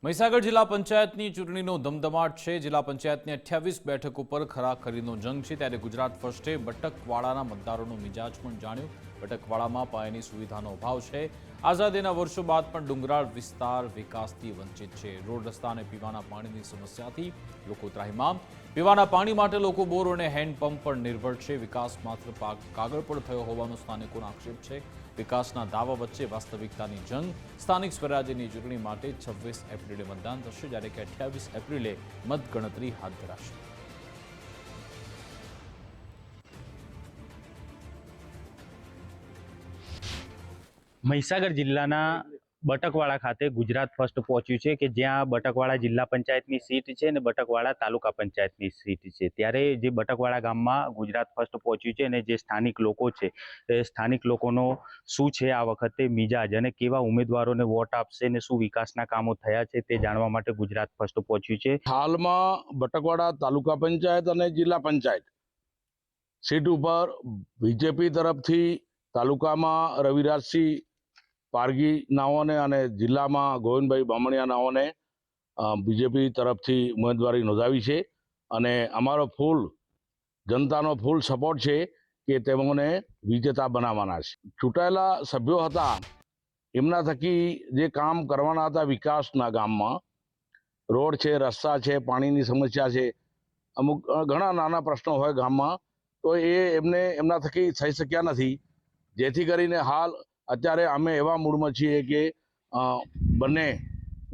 મહીસાગર જિલ્લા પંચાયતની ચૂંટણીનો ધમધમાટ છે। જિલ્લા પંચાયતની 28 બેઠકો પર ખરાખરીનો જંગ છે। ત્યારે ગુજરાત ફર્સ્ટે બટકવાડાના મતદારોનો મિજાજ પણ જાણ્યો। બટકવાડામાં પાયાની સુવિધાનો અભાવ છે। આઝાદીના વર્ષો બાદ પણ ડુંગરાળ વિસ્તાર વિકાસથી વંચિત છે। રોડ રસ્તા અને પીવાના પાણીની સમસ્યાથી લોકો ત્રાહિમામ। પીવાના પાણી માટે લોકો બોર અને હેન્ડપંપ પર નિર્ભર છે। વિકાસ માત્ર કાગળ પર થયો હોવાનો સ્થાનિકોનો આક્ષેપ છે। વિકાસના દાવા વચ્ચે વાસ્તવિકતાની જંગ। સ્થાનિક સ્વરાજ્યની ચૂંટણી માટે 26 એપ્રિલે મતદાન થશે, જ્યારે કે 28 એપ્રિલે મતગણતરી હાથ ધરાશે। મહીસાગર જિલ્લાના બટકવાડા ખાતે ગુજરાત ફર્સ્ટ પહોંચ્યું છે કે જ્યાં બટકવાડા જિલ્લા પંચાયતની સીટ છે અને બટકવાડા તાલુકા પંચાયતની સીટ છે। ત્યારે જે બટકવાડા ગામમાં ગુજરાત ફર્સ્ટ પહોંચ્યું છે અને જે સ્થાનિક લોકો છે એ સ્થાનિક લોકોનો શું છે આ વખતે મિજાજ અને કેવા ઉમેદવારોને વોટ આપશે અને શું વિકાસના કામો થયા છે તે જાણવા માટે ગુજરાત ફર્સ્ટ પહોંચ્યું છે। હાલમાં બટકવાડા તાલુકા પંચાયત અને જિલ્લા પંચાયત સીટ ઉપર બીજેપી તરફથી તાલુકામાં રવિરાજસિંહ પારગી નાઓને અને જિલ્લામાં ગોવિંદભાઈ બામણિયા નાઓને બીજેપી તરફથી ઉમેદવારી નોંધાવી છે અને અમારો જનતાનો ફૂલ સપોર્ટ છે કે તેમને વિજેતા બનાવવાના છે। ચૂંટાયેલા સભ્યો હતા એમના થકી જે કામ કરવાના હતા વિકાસના ગામમાં રોડ છે, રસ્તા છે, પાણીની સમસ્યા છે, અમુક ઘણા નાના પ્રશ્નો હોય ગામમાં, તો એ એમના થકી થઈ શક્યા નથી। જેથી કરીને હાલ અત્યારે અમે એવા મૂડમાં છીએ કે બંને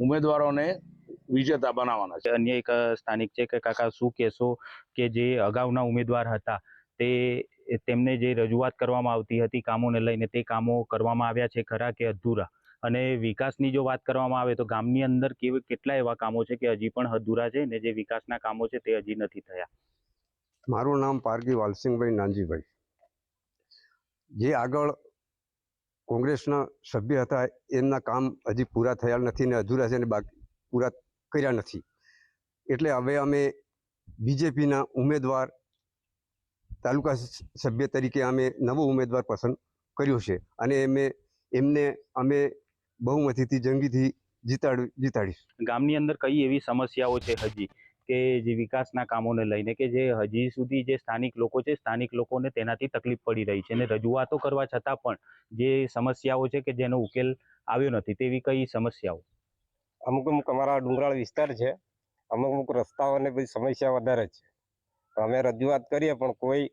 ઉમેદવારોને વિજેતા બનાવવાના છે। અન્ય એક સ્થાનિક છે કે કાકા શું કહેશો કે જે અગાઉના ઉમેદવાર હતા તેમને જે રજૂઆત કરવામાં આવતી હતી કામોને લઈને તે કામો કરવામાં આવ્યા છે ખરા કે અધૂરા? અને વિકાસની જો વાત કરવામાં આવે તો ગામની અંદર કેટલા એવા કામો છે કે હજી પણ અધૂરા છે ને જે વિકાસના કામો છે તે હજી નથી થયા? મારું નામ પારગી વાલસિંહભાઈ નાનજીભાઈ। જે આગળ કોંગ્રેસના સભ્ય હતા એમના કામ હજી પૂરા થયા નથી ને અધૂરા છે ને પૂરા કર્યા નથી, એટલે હવે અમે બીજેપીના ઉમેદવાર તાલુકા સભ્ય તરીકે અમે નવો ઉમેદવાર પસંદ કર્યો છે અને એમને અમે બહુમતીથી જંગીથી જીતાડીશું। ગામની અંદર કઈ એવી સમસ્યાઓ છે હજી કે જે વિકાસના કામોને લઈને કે જે હજી સુધી જે સ્થાનિક લોકો છે સ્થાનિક લોકોને તેનાથી તકલીફ પડી રહી છે અને રજૂઆતો કરવા છતાં પણ જે સમસ્યાઓ છે કે જેનો ઉકેલ આવ્યો નથી, તેવી કઈ સમસ્યાઓ? અમુક અમારા ડુંગરાળ વિસ્તાર છે, અમુક રસ્તાઓને બધી સમસ્યા વધારે છે। અમે રજૂઆત કરીએ પણ કોઈ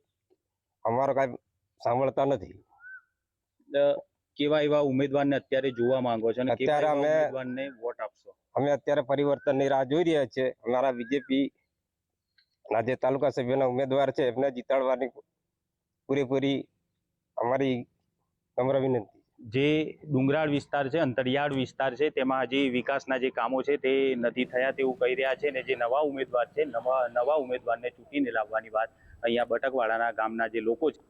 અમારો કાંઈ સાંભળતા નથી। કેવા એવા ઉમેદવારને અત્યારે જોવા માંગો છો અને અત્યારે કેવા અમે ઉમેદવારને વોટ આપશો? અમે અત્યારે પરિવર્તનની રાહ જોઈ રહ્યા છીએ। અમારા બીજેપી ના જે તાલુકા સભ્યના ઉમેદવાર છે એમને જીતાડવાની પૂરેપૂરી અમારી નમ્ર વિનંતી। જે ડુંગરાળ વિસ્તાર છે, અંતરિયાળ વિસ્તાર છે, તેમાં હજી વિકાસના જે કામો છે તે નથી થયા તેવું કહી રહ્યા છે અને જે નવા ઉમેદવાર છે નવા ઉમેદવારને ચૂંટીને લાવવાની વાત અહીંયા બટકવાડાના ગામના જે લોકો છે